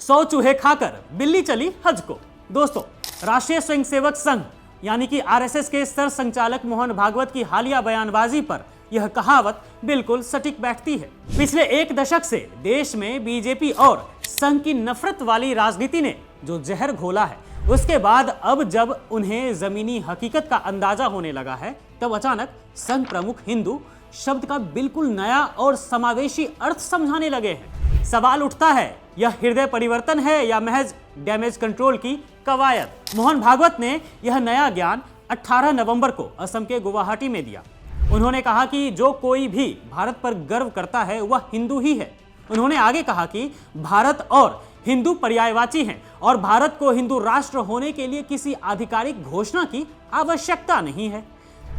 100 चूहे खाकर बिल्ली चली हज को। दोस्तों, राष्ट्रीय स्वयंसेवक संघ यानी कि आरएसएस के सर संचालक मोहन भागवत की हालिया बयानबाजी पर यह कहावत बिल्कुल सटीक बैठती है। पिछले एक दशक से देश में बीजेपी और संघ की नफरत वाली राजनीति ने जो जहर घोला है, उसके बाद अब जब उन्हें जमीनी हकीकत का अंदाजा होने लगा है, तब अचानक संघ प्रमुख हिंदू शब्द का बिल्कुल नया और समावेशी अर्थ समझाने लगे हैं। सवाल उठता है, यह हृदय परिवर्तन है या महज डैमेज कंट्रोल की कवायद? मोहन भागवत ने यह नया ज्ञान 18 नवंबर को असम के गुवाहाटी में दिया। उन्होंने कहा कि जो कोई भी भारत पर गर्व करता है वह हिंदू ही है। उन्होंने आगे कहा कि भारत और हिंदू पर्यायवाची हैं और भारत को हिंदू राष्ट्र होने के लिए किसी आधिकारिक घोषणा की आवश्यकता नहीं है।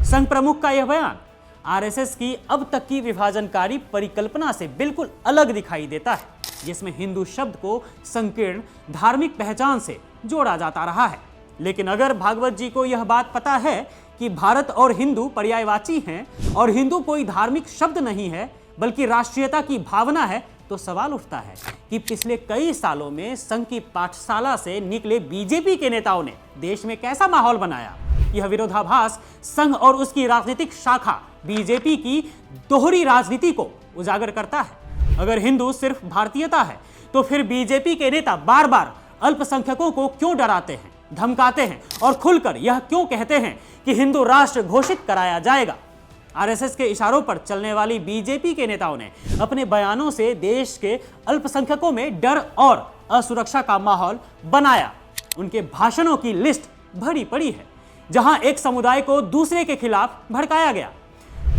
संघ प्रमुख का यह बयान आरएसएस की अब तक की विभाजनकारी परिकल्पना से बिल्कुल अलग दिखाई देता है, जिसमें हिंदू शब्द को संकीर्ण धार्मिक पहचान से जोड़ा जाता रहा है। लेकिन अगर भागवत जी को यह बात पता है कि भारत और हिंदू पर्यायवाची हैं और हिंदू कोई धार्मिक शब्द नहीं है बल्कि राष्ट्रीयता की भावना है, तो सवाल उठता है कि पिछले कई सालों में संघ की पाठशाला से निकले बीजेपी के नेताओं ने देश में कैसा माहौल बनाया। यह विरोधाभास संघ और उसकी राजनीतिक शाखा बीजेपी की दोहरी राजनीति को उजागर करता है। अगर हिंदू सिर्फ भारतीयता है, तो फिर बीजेपी के नेता बार बार अल्पसंख्यकों को क्यों डराते हैं, धमकाते हैं और खुलकर यह क्यों कहते हैं कि हिंदू राष्ट्र घोषित कराया जाएगा? आरएसएस के इशारों पर चलने वाली बीजेपी के नेताओं ने अपने बयानों से देश के अल्पसंख्यकों में डर और असुरक्षा का माहौल बनाया। उनके भाषणों की लिस्ट भरी पड़ी है, जहां एक समुदाय को दूसरे के खिलाफ भड़काया गया।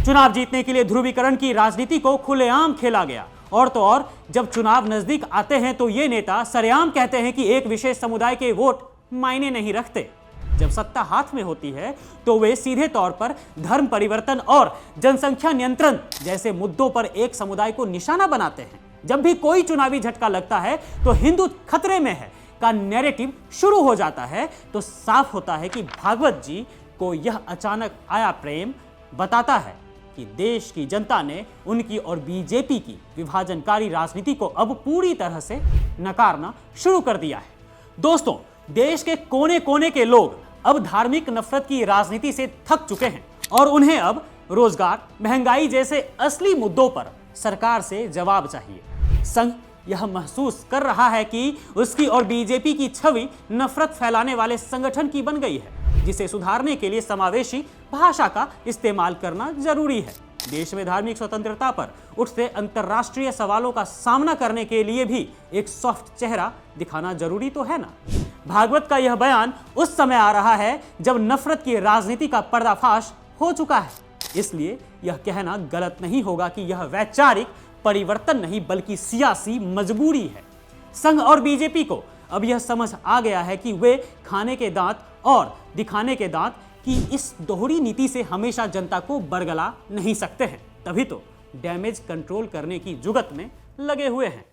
चुनाव जीतने के लिए ध्रुवीकरण की राजनीति को खुलेआम खेला गया। और तो और जब चुनाव नजदीक आते हैं तो ये नेता सरेआम कहते हैं कि एक विशेष समुदाय के वोट मायने नहीं रखते। जब सत्ता हाथ में होती है तो वे सीधे तौर पर धर्म परिवर्तन और जनसंख्या नियंत्रण जैसे मुद्दों पर एक समुदाय को निशाना बनाते हैं। जब भी कोई चुनावी झटका लगता है तो हिंदू खतरे में है का नैरेटिव शुरू हो जाता है, तो साफ होता है कि भागवत जी को यह अचानक आया प्रेम बताता है कि देश की जनता ने उनकी और बीजेपी की विभाजनकारी राजनीति को अब पूरी तरह से नकारना शुरू कर दिया है। दोस्तों, देश के कोने कोने के लोग अब धार्मिक नफरत की राजनीति से थक चुके हैं और उन्हें अब रोजगार, महंगाई जैसे असली मुद्दों पर सरकार से जवाब चाहिए। संघ यह महसूस कर रहा है कि उसकी और बीजेपी की छवि नफरत फैलाने वाले संगठन की बन गई है, जिसे सुधारने के लिए समावेशी भाषा का इस्तेमाल करना जरूरी है। देश में धार्मिक स्वतंत्रता पर उठते अंतर्राष्ट्रीय सवालों का सामना करने के लिए भी एक सॉफ्ट चेहरा दिखाना जरूरी तो है ना। भागवत का यह बयान उस समय आ रहा है जब नफरत की राजनीति का पर्दाफाश हो चुका है। इसलिए यह कहना गलत नहीं होगा कि यह वैचारिक परिवर्तन नहीं बल्कि सियासी मजबूरी है। संघ और बीजेपी को अब यह समझ आ गया है कि वे खाने के दांत और दिखाने के दांत की इस दोहरी नीति से हमेशा जनता को बरगला नहीं सकते हैं। तभी तो डैमेज कंट्रोल करने की जुगत में लगे हुए हैं।